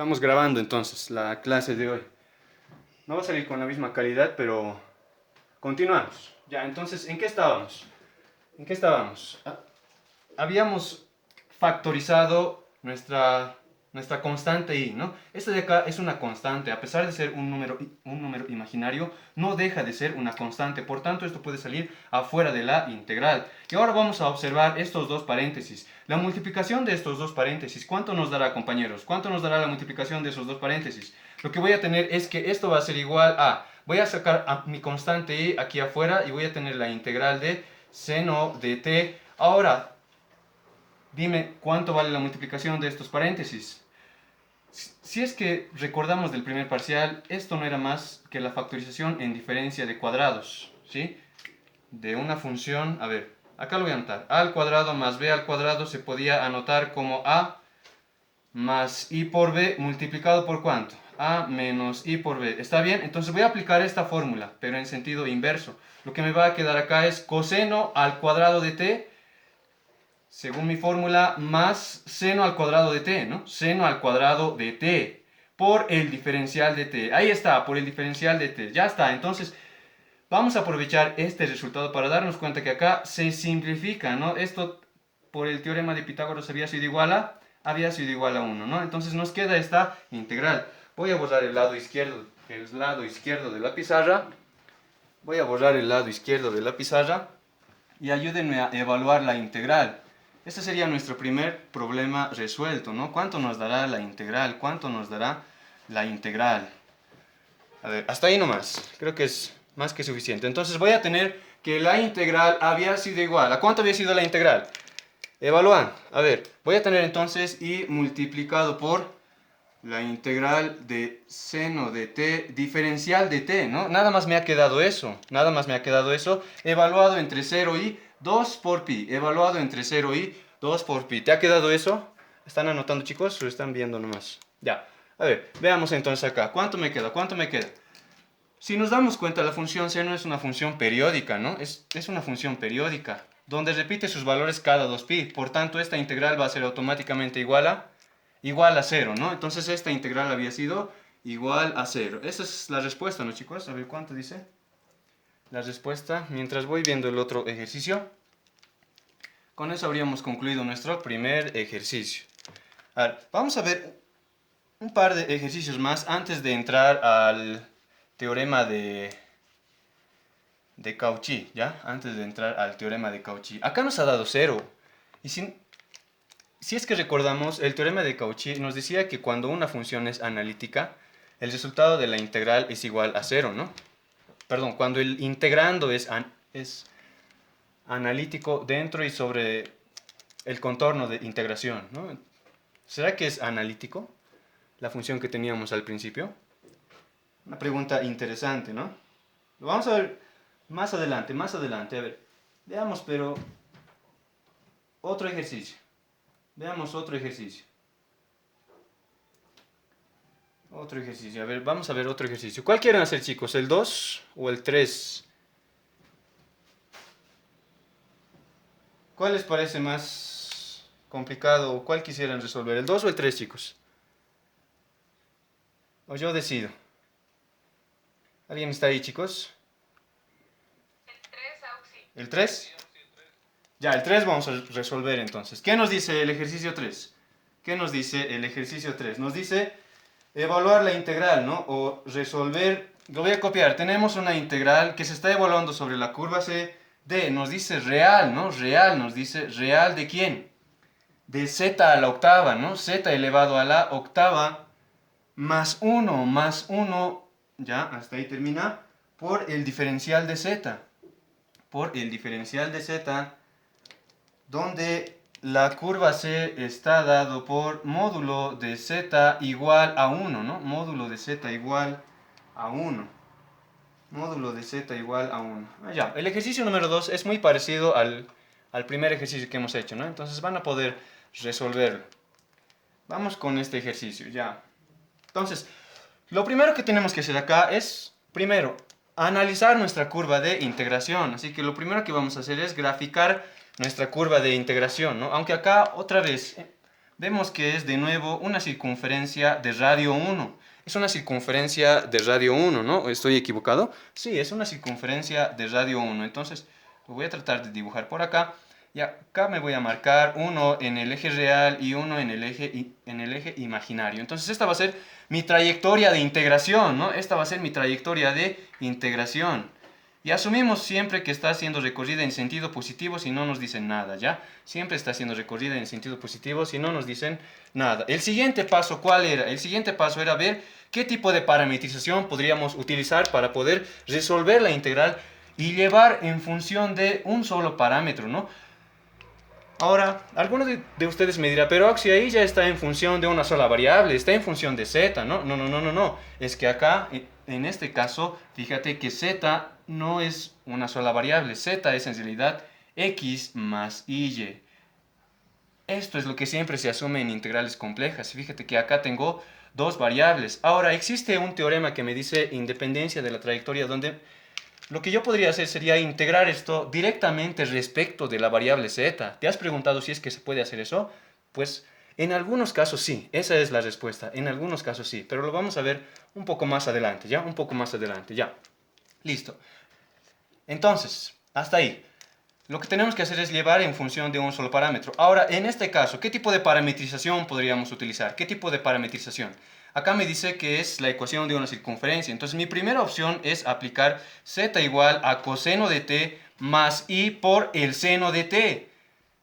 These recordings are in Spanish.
Estamos grabando entonces la clase de hoy. No va a salir con la misma calidad, pero continuamos. Ya, entonces, ¿en qué estábamos? ¿En qué estábamos? Habíamos factorizado nuestra constante y, ¿no? Esta de acá es una constante, a pesar de ser un número imaginario, no deja de ser una constante, por tanto esto puede salir afuera de la integral. Y ahora vamos a observar estos dos paréntesis. La multiplicación de estos dos paréntesis, ¿cuánto nos dará, compañeros? ¿Cuánto nos dará la multiplicación de esos dos paréntesis? Lo que voy a tener es que esto va a ser igual a, voy a sacar a mi constante y aquí afuera y voy a tener la integral de seno de t. Ahora, dime cuánto vale la multiplicación de estos paréntesis. Si es que recordamos del primer parcial, esto no era más que la factorización en diferencia de cuadrados, ¿sí? De una función, a ver, acá lo voy a anotar, a al cuadrado más b al cuadrado se podía anotar como a más i por b multiplicado por ¿cuánto? A menos i por b. ¿Está bien? Entonces voy a aplicar esta fórmula, pero en sentido inverso. Lo que me va a quedar acá es coseno al cuadrado de t, según mi fórmula, más seno al cuadrado de t, ¿no? Seno al cuadrado de t por el diferencial de t. Ahí está, por el diferencial de t. Ya está. Entonces, vamos a aprovechar este resultado para darnos cuenta que acá se simplifica, ¿no? Esto, por el teorema de Pitágoras, había sido igual a 1, ¿no? Entonces nos queda esta integral. Voy a borrar el lado izquierdo de la pizarra. Voy a borrar el lado izquierdo de la pizarra y ayúdenme a evaluar la integral. Este sería nuestro primer problema resuelto, ¿no? ¿Cuánto nos dará la integral? ¿Cuánto nos dará la integral? A ver, hasta ahí nomás. Creo que es más que suficiente. Entonces voy a tener que la integral había sido igual. ¿A cuánto había sido la integral? Evalúan. A ver, voy a tener entonces y multiplicado por la integral de seno de t diferencial de t, ¿no? Nada más me ha quedado eso. Nada más me ha quedado eso. Evaluado entre 0 y 2 por pi. Evaluado entre 0 y 2 por pi. ¿Te ha quedado eso? ¿Están anotando, chicos? ¿O están viendo nomás? Ya. A ver, veamos entonces acá. ¿Cuánto me queda? ¿Cuánto me queda? Si nos damos cuenta, la función seno es una función periódica, ¿no? Es una función periódica, donde repite sus valores cada 2pi. Por tanto, esta integral va a ser automáticamente igual a 0, ¿no? Entonces, esta integral había sido igual a 0. Esa es la respuesta, ¿no, chicos? A ver, ¿cuánto dice? La respuesta, mientras voy viendo el otro ejercicio. Con eso habríamos concluido nuestro primer ejercicio. A ver, vamos a ver un par de ejercicios más antes de entrar al teorema de Cauchy, ¿ya? Antes de entrar al teorema de Cauchy. Acá nos ha dado 0. Y si es que recordamos, el teorema de Cauchy nos decía que cuando una función es analítica, el resultado de la integral es igual a 0, ¿no? Perdón, cuando el integrando es analítico dentro y sobre el contorno de integración, ¿no? ¿Será que es analítico la función que teníamos al principio? Una pregunta interesante, ¿no? Lo vamos a ver más adelante. A ver, veamos, pero otro ejercicio. Veamos otro ejercicio. Otro ejercicio. A ver, vamos a ver otro ejercicio. ¿Cuál quieren hacer, chicos? ¿El 2 o el 3? ¿Cuál les parece más complicado o cuál quisieran resolver? ¿El 2 o el 3, chicos? O yo decido. ¿Alguien está ahí, chicos? ¿El 3? Ya, el 3 vamos a resolver entonces. ¿Qué nos dice el ejercicio 3? ¿Qué nos dice el ejercicio 3? Nos dice evaluar la integral, ¿no? O resolver, lo voy a copiar. Tenemos una integral que se está evaluando sobre la curva C de, nos dice real, ¿no? Real, nos dice real ¿de quién? De z a la octava, ¿no? Z elevado a la octava más 1, ya, hasta ahí termina, por el diferencial de z. Por el diferencial de z, donde la curva C está dado por módulo de z igual a 1, ¿no? Módulo de z igual a 1. Módulo de z igual a 1. Ya, el ejercicio número 2 es muy parecido al primer ejercicio que hemos hecho, ¿no? Entonces van a poder resolverlo. Vamos con este ejercicio, ya. Entonces, lo primero que tenemos que hacer acá es, primero, analizar nuestra curva de integración. Así que lo primero que vamos a hacer es graficar nuestra curva de integración, ¿no? Aunque acá, otra vez, vemos que es de nuevo una circunferencia de radio 1. Es una circunferencia de radio 1, ¿no? ¿Estoy equivocado? Sí, es una circunferencia de radio 1. Entonces, lo voy a tratar de dibujar por acá. Y acá me voy a marcar uno en el eje real y uno en el eje imaginario. Entonces, esta va a ser mi trayectoria de integración, ¿no? Esta va a ser mi trayectoria de integración. Y asumimos siempre que está siendo recorrida en sentido positivo si no nos dicen nada, ¿ya? Siempre está siendo recorrida en sentido positivo si no nos dicen nada. El siguiente paso, ¿cuál era? El siguiente paso era ver qué tipo de parametrización podríamos utilizar para poder resolver la integral y llevar en función de un solo parámetro, ¿no? Ahora, algunos de ustedes me dirán, pero Oxy, ahí ya está en función de una sola variable, está en función de z, ¿no? No. Es que acá, en este caso, fíjate que z no es una sola variable. Z es en realidad x más y. Esto es lo que siempre se asume en integrales complejas. Fíjate que acá tengo dos variables. Ahora, existe un teorema que me dice independencia de la trayectoria, donde lo que yo podría hacer sería integrar esto directamente respecto de la variable z. ¿Te has preguntado si es que se puede hacer eso? Pues en algunos casos sí, esa es la respuesta. En algunos casos sí, pero lo vamos a ver un poco más adelante, ¿ya? Un poco más adelante, ya. Listo. Entonces, hasta ahí. Lo que tenemos que hacer es llevar en función de un solo parámetro. Ahora, en este caso, ¿qué tipo de parametrización podríamos utilizar? ¿Qué tipo de parametrización? Acá me dice que es la ecuación de una circunferencia. Entonces, mi primera opción es aplicar z igual a coseno de t más i por el seno de t.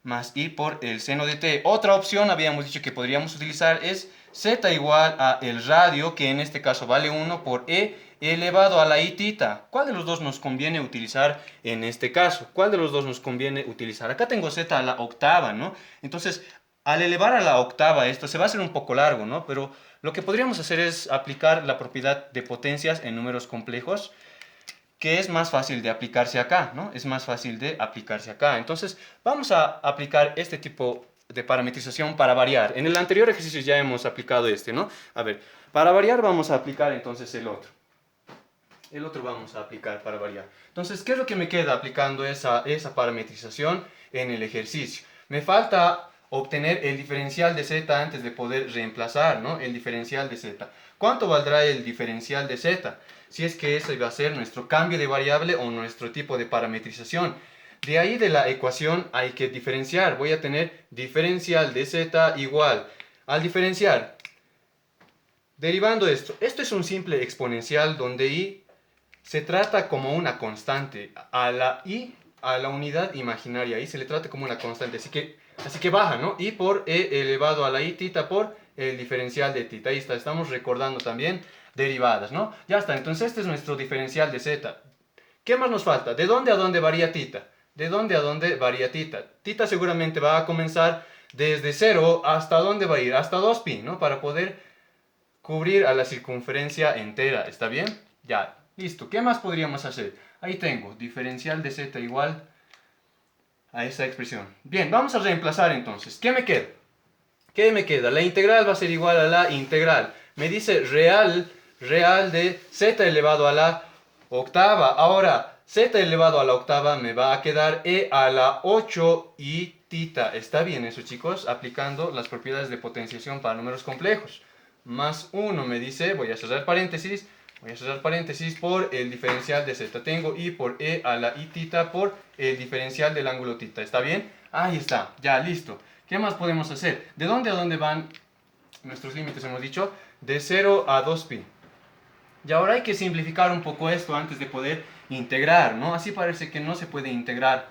Más i por el seno de t. Otra opción, habíamos dicho que podríamos utilizar, es z igual a el radio, que en este caso vale 1 por e elevado a la i tita. ¿Cuál de los dos nos conviene utilizar en este caso? ¿Cuál de los dos nos conviene utilizar? Acá tengo z a la octava, ¿no? Entonces, al elevar a la octava esto se va a hacer un poco largo, ¿no? Pero lo que podríamos hacer es aplicar la propiedad de potencias en números complejos, que es más fácil de aplicarse acá, ¿no? Es más fácil de aplicarse acá. Entonces, vamos a aplicar este tipo de parametrización para variar. En el anterior ejercicio ya hemos aplicado este, ¿no? A ver, para variar vamos a aplicar entonces el otro. El otro vamos a aplicar para variar. Entonces, ¿qué es lo que me queda aplicando esa parametrización en el ejercicio? Me falta obtener el diferencial de z antes de poder reemplazar, ¿no? El diferencial de z. ¿Cuánto valdrá el diferencial de z? Si es que ese va a ser nuestro cambio de variable o nuestro tipo de parametrización. De ahí de la ecuación hay que diferenciar. Voy a tener diferencial de z igual. Al diferenciar, derivando esto es un simple exponencial donde i se trata como una constante. A la i, a la unidad imaginaria, i se le trata como una constante. Así que baja, ¿no? I por e elevado a la i tita por el diferencial de tita. Ahí está, estamos recordando también derivadas, ¿no? Ya está, entonces este es nuestro diferencial de z. ¿Qué más nos falta? ¿De dónde a dónde varía tita? ¿De dónde a dónde varía tita? Tita seguramente va a comenzar desde 0 hasta dónde va a ir, hasta 2pi, ¿no? Para poder cubrir a la circunferencia entera, ¿está bien? Ya, listo. ¿Qué más podríamos hacer? Ahí tengo, diferencial de z igual a esa expresión. Bien, vamos a reemplazar entonces. ¿Qué me queda? ¿Qué me queda? La integral va a ser igual a la integral. Me dice real de z elevado a la octava. Ahora, z elevado a la octava me va a quedar e a la 8 y tita. ¿Está bien eso, chicos? Aplicando las propiedades de potenciación para números complejos. Más 1 me dice, voy a cerrar paréntesis por el diferencial de z. Tengo i por e a la i tita por el diferencial del ángulo tita. ¿Está bien? Ahí está, ya, listo. ¿Qué más podemos hacer? ¿De dónde a dónde van nuestros límites? Hemos dicho de 0 a 2pi. Y ahora hay que simplificar un poco esto antes de poder integrar, ¿no? Así parece que no se puede integrar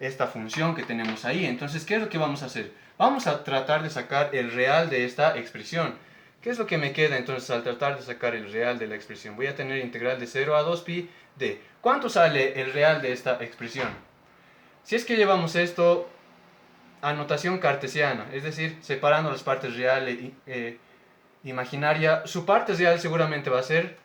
esta función que tenemos ahí. Entonces, ¿qué es lo que vamos a hacer? Vamos a tratar de sacar el real de esta expresión. ¿Qué es lo que me queda entonces al tratar de sacar el real de la expresión? Voy a tener integral de 0 a 2pi de... ¿Cuánto sale el real de esta expresión? Si es que llevamos esto a notación cartesiana, es decir, separando las partes real e imaginaria, su parte real seguramente va a ser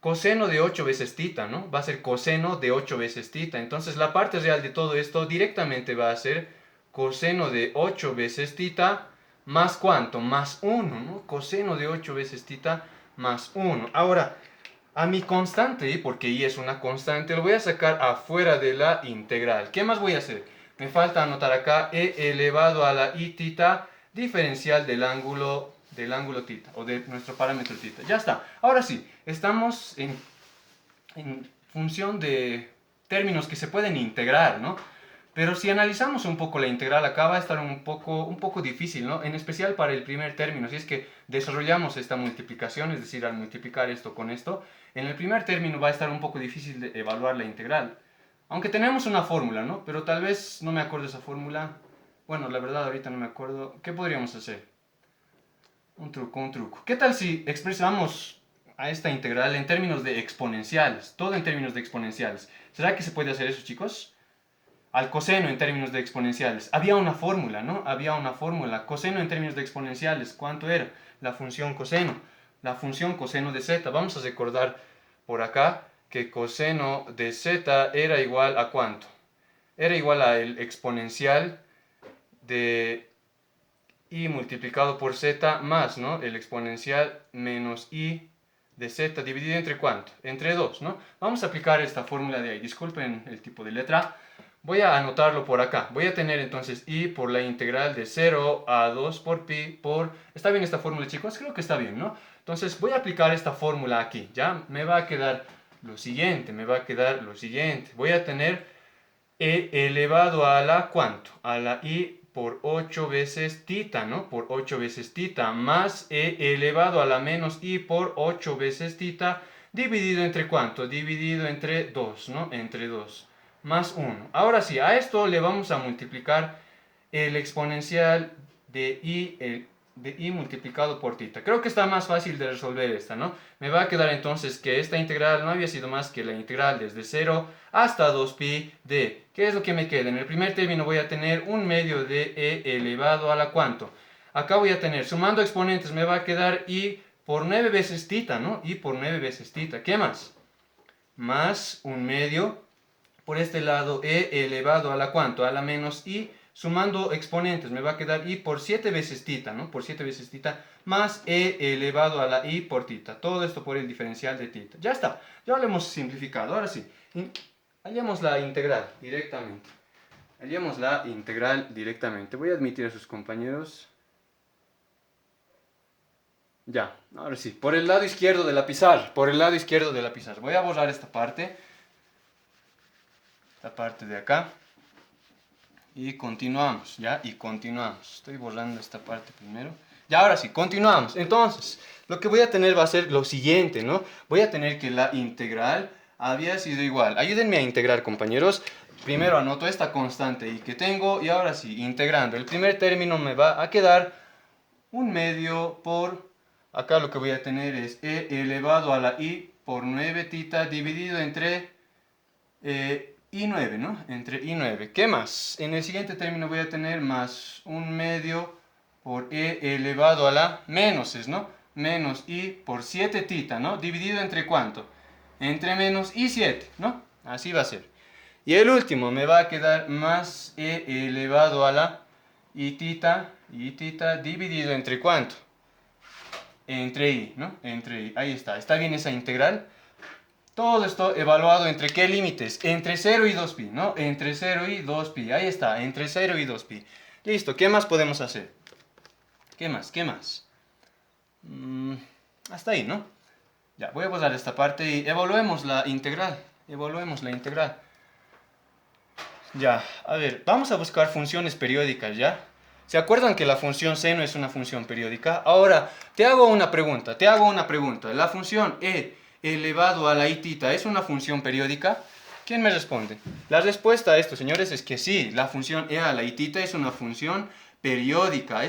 coseno de 8 veces tita, ¿no? Va a ser coseno de 8 veces tita. Entonces la parte real de todo esto directamente va a ser coseno de 8 veces tita más ¿cuánto? Más 1, ¿no? Coseno de 8 veces tita más 1. Ahora, a mi constante, porque y es una constante, lo voy a sacar afuera de la integral. ¿Qué más voy a hacer? Me falta anotar acá e elevado a la i tita diferencial del ángulo θ, o de nuestro parámetro θ. Ya está. Ahora sí, estamos en función de términos que se pueden integrar, ¿no? Pero si analizamos un poco la integral, acá va a estar un poco difícil, ¿no? En especial para el primer término, si es que desarrollamos esta multiplicación, es decir, al multiplicar esto con esto, en el primer término va a estar un poco difícil de evaluar la integral. Aunque tenemos una fórmula, ¿no? Pero tal vez no me acuerdo esa fórmula. Bueno, la verdad ahorita no me acuerdo. ¿Qué podríamos hacer? Un truco. ¿Qué tal si expresamos a esta integral en términos de exponenciales? Todo en términos de exponenciales. ¿Será que se puede hacer eso, chicos? Al coseno en términos de exponenciales. Había una fórmula, ¿no? Había una fórmula. Coseno en términos de exponenciales. ¿Cuánto era? La función coseno. La función coseno de z. Vamos a recordar por acá que coseno de z era igual a ¿cuánto? Era igual a el exponencial de i multiplicado por z más, ¿no? El exponencial menos i de z dividido entre ¿cuánto? Entre 2, ¿no? Vamos a aplicar esta fórmula de ahí. Disculpen el tipo de letra. Voy a anotarlo por acá. Voy a tener entonces i por la integral de 0 a 2 por pi por... ¿Está bien esta fórmula, chicos? Creo que está bien, ¿no? Entonces voy a aplicar esta fórmula aquí, ¿ya? Me va a quedar lo siguiente, Voy a tener e elevado a la ¿cuánto? A la i por 8 veces θ, ¿no? Por 8 veces θ, más e elevado a la menos i por 8 veces θ, dividido entre ¿cuánto? Dividido entre 2, ¿no? Entre 2, más 1. Ahora sí, a esto le vamos a multiplicar el exponencial de i multiplicado por θ. Creo que está más fácil de resolver esta, ¿no? Me va a quedar entonces que esta integral no había sido más que la integral desde 0 hasta 2pi de... ¿Qué es lo que me queda? En el primer término voy a tener un medio de e elevado a la ¿cuánto? Acá voy a tener, sumando exponentes, me va a quedar i por 9 veces θ, ¿no? I por 9 veces θ. ¿Qué más? Más un medio, por este lado, e elevado a la ¿cuánto? A la menos i, sumando exponentes, me va a quedar i por 7 veces θ, ¿no? Por 7 veces θ, más e elevado a la i por θ. Todo esto por el diferencial de θ. Ya está, ya lo hemos simplificado. Ahora sí, hallemos la integral directamente. Voy a admitir a sus compañeros. Ya, ahora sí, por el lado izquierdo de la pizarra. Voy a borrar esta parte de acá. Y continuamos, ¿ya? Estoy borrando esta parte primero. Ya, ahora sí, continuamos. Entonces, lo que voy a tener va a ser lo siguiente, ¿no? Voy a tener que la integral había sido igual. Ayúdenme a integrar, compañeros. Primero anoto esta constante y que tengo, y ahora sí, integrando. El primer término me va a quedar un medio por... Acá lo que voy a tener es e elevado a la i por 9 θ dividido entre... i9, ¿no? Entre i9. ¿Qué más? En el siguiente término voy a tener más un medio por e elevado a la menos, ¿no? Menos i por 7 θ, ¿no? Dividido entre ¿cuánto? Entre menos i7, ¿no? Así va a ser. Y el último me va a quedar más e elevado a la i θ dividido entre ¿cuánto? Entre i, ¿no? Entre i. Ahí está. ¿Está bien esa integral? Todo esto evaluado entre ¿qué límites? Entre 0 y 2pi, ¿no? Entre 0 y 2pi. Ahí está, entre 0 y 2pi. Listo, ¿qué más podemos hacer? ¿Qué más? Hasta ahí, ¿no? Ya, voy a borrar esta parte y evaluemos la integral. Ya, a ver, vamos a buscar funciones periódicas, ¿ya? ¿Se acuerdan que la función seno es una función periódica? Ahora, te hago una pregunta. ¿La función e elevado a la i θ es una función periódica? ¿Quién me responde? La respuesta a esto, señores, es que sí. La función e a la i θ es una función periódica.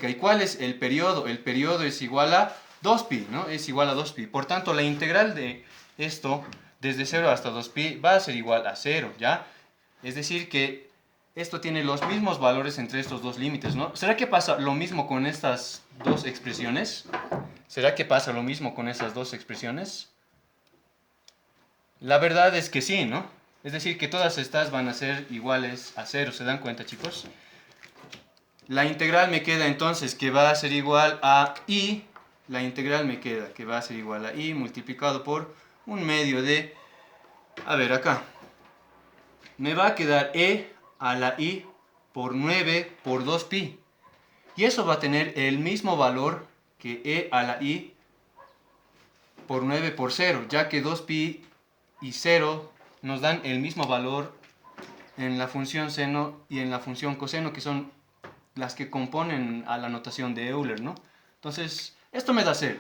¿Y cuál es el periodo? El periodo es igual a 2pi, ¿no? Es igual a 2pi. Por tanto, la integral de esto, desde 0 hasta 2pi, va a ser igual a 0, ¿ya? Es decir que esto tiene los mismos valores entre estos dos límites, ¿no? ¿Será que pasa lo mismo con estas dos expresiones? La verdad es que sí, ¿no? Es decir, que todas estas van a ser iguales a 0. ¿Se dan cuenta, chicos? La integral me queda entonces que va a ser igual a i. Multiplicado por un medio de... A ver, acá. Me va a quedar e a la i por 9 por 2pi. Y eso va a tener el mismo valor que e a la i por 9 por 0, ya que 2pi y 0 nos dan el mismo valor en la función seno y en la función coseno, que son las que componen a la notación de Euler, ¿no? Entonces, esto me da 0.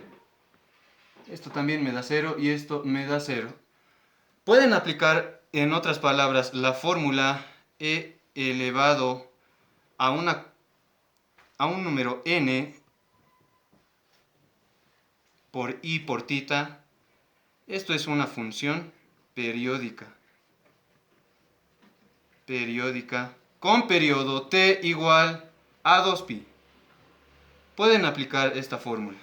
Esto también me da 0 y esto me da 0. Pueden aplicar, en otras palabras, la fórmula e elevado a un número n por i por tita. Esto es una función periódica. Con periodo t igual a 2pi. Pueden aplicar esta fórmula.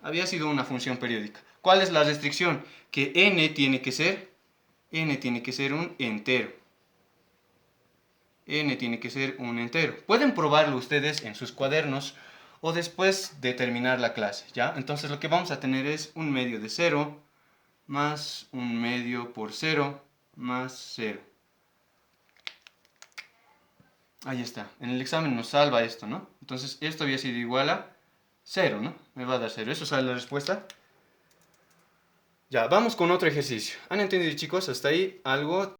Había sido una función periódica. ¿Cuál es la restricción? Que n tiene que ser un entero. N tiene que ser un entero. Pueden probarlo ustedes en sus cuadernos o después de terminar la clase, ¿ya? Entonces lo que vamos a tener es un medio de 0 más un medio por 0 más 0. Ahí está. En el examen nos salva esto, ¿no? Entonces esto había sido igual a 0, ¿no? Me va a dar 0. ¿Eso sale la respuesta? Ya, vamos con otro ejercicio. ¿Han entendido, chicos? Hasta ahí algo